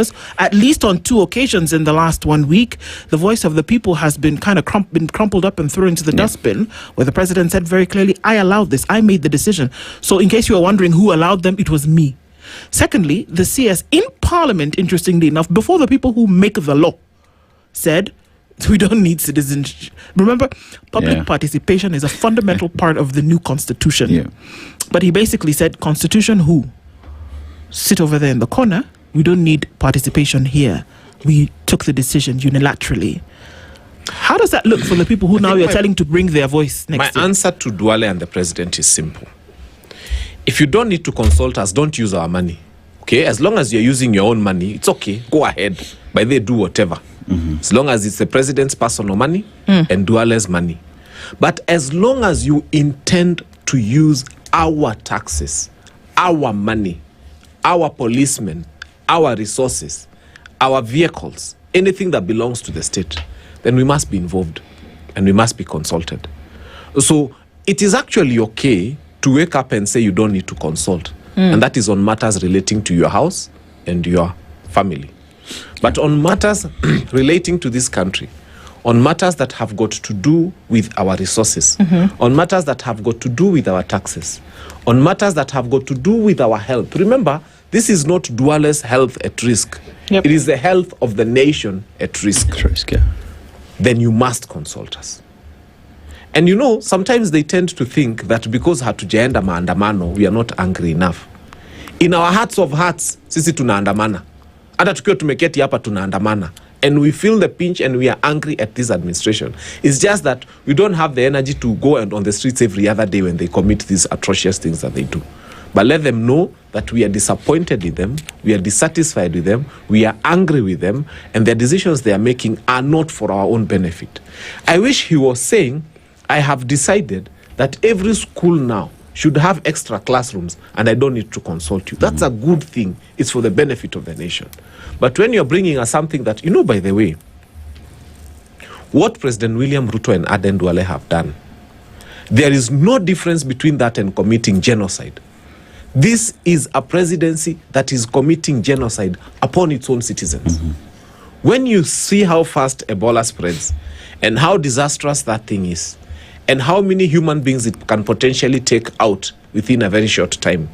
because at least on 2 occasions in the last 1 week, the voice of the people has been kind of crumpled up and thrown into the dustbin, where the president said very clearly, I allowed this, I made the decision. So in case you are wondering who allowed them, it was me. Secondly, the CS in Parliament, interestingly enough, before the people who make the law, said, we don't need citizenship. Remember, public participation is a fundamental part of the new constitution. Yeah. But he basically said, Constitution who? Sit over there in the corner. We don't need participation here. We took the decision unilaterally. How does that look for the people who now you're telling to bring their voice next? My answer to Duale and the president is simple. If you don't need to consult us, don't use our money. Okay? As long as you're using your own money, it's okay. Go ahead. By the way, do whatever. As long as it's the president's personal money and Duale's money. But as long as you intend to use our taxes, our money, our policemen, our resources, our vehicles, anything that belongs to the state, then we must be involved and we must be consulted. So it is actually okay to wake up and say you don't need to consult. And that is on matters relating to your house and your family. But on matters relating to this country, on matters that have got to do with our resources, on matters that have got to do with our taxes, on matters that have got to do with our health. Remember, this is not Duale's health at risk. It is the health of the nation at risk. Then you must consult us. And you know, sometimes they tend to think that because hatujaenda maandamano, we are not angry enough. In our hearts of hearts, sisi tunaandamana. Hata tukiwa tumeketi hapa tunaandamana. And we feel the pinch and we are angry at this administration. It's just that we don't have the energy to go and on the streets every other day when they commit these atrocious things that they do. But let them know that we are disappointed with them, we are dissatisfied with them, we are angry with them, and the decisions they are making are not for our own benefit. I wish he was saying, I have decided that every school now should have extra classrooms and I don't need to consult you. That's a good thing. It's for the benefit of the nation. But when you're bringing us something that, you know, by the way, what President William Ruto and Aden Duale have done, there is no difference between that and committing genocide. This is a presidency that is committing genocide upon its own citizens. When you see how fast Ebola spreads and how disastrous that thing is, and how many human beings it can potentially take out within a very short time,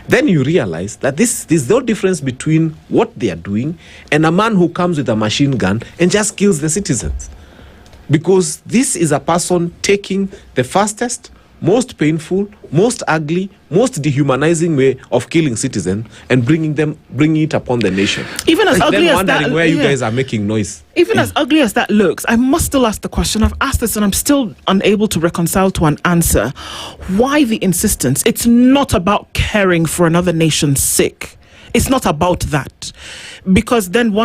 then you realize that there's no difference between what they are doing and a man who comes with a machine gun and just kills the citizens. Because this is a person taking the fastest, most painful, most ugly, most dehumanizing way of killing citizens and bringing it upon the nation. Even as ugly as that, wondering where you guys are making noise. Even as ugly as that looks, I must still ask the question. I've asked this and I'm still unable to reconcile to an answer. Why the insistence? It's not about caring for another nation's sick. It's not about that. Because then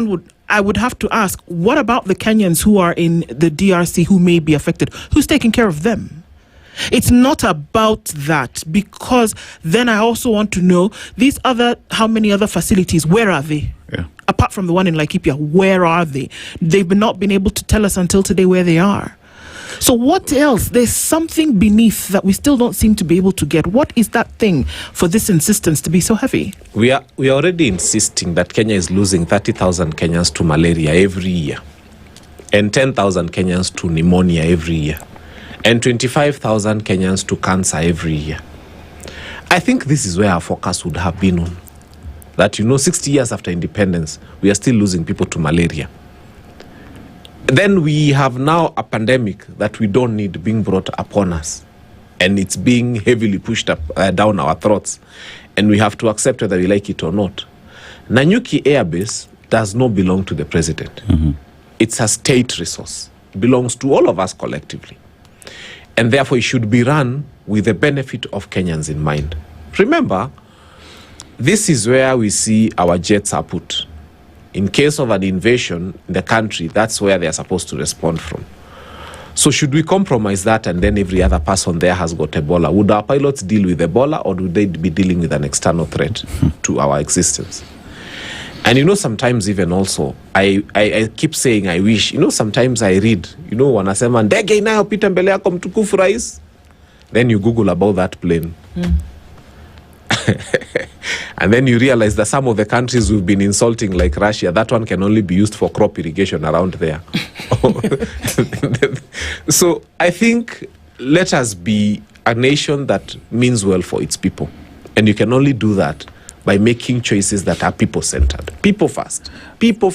I would have to ask, what about the Kenyans who are in the DRC who may be affected? Who's taking care of them? It's not about that, because then I also want to know how many other facilities, where are they? Apart from the one in Laikipia, where are they? They've not been able to tell us until today where they are. So what else? There's something beneath that we still don't seem to be able to get. What is that thing for this insistence to be so heavy? We are already insisting that Kenya is losing 30,000 Kenyans to malaria every year, and 10,000 Kenyans to pneumonia every year, and 25,000 Kenyans to cancer every year. I think this is where our focus would have been on. That, 60 years after independence, we are still losing people to malaria. Then we have now a pandemic that we don't need being brought upon us. And it's being heavily pushed down our throats. And we have to accept whether we like it or not. Nanyuki Air Base does not belong to the president. It's a state resource. It belongs to all of us collectively. And therefore, it should be run with the benefit of Kenyans in mind. Remember, this is where we see our jets are put. In case of an invasion in the country, that's where they are supposed to respond from. So should we compromise that and then every other person there has got Ebola? Would our pilots deal with Ebola, or would they be dealing with an external threat to our existence? And sometimes even also, I keep saying I wish, sometimes I read, wanasema ndege inayopita mbele yako mtukufu rais. Then you Google about that plane. And then you realize that some of the countries we've been insulting, like Russia, that one can only be used for crop irrigation around there. So I think let us be a nation that means well for its people. And you can only do that by making choices that are people-centered. People first. People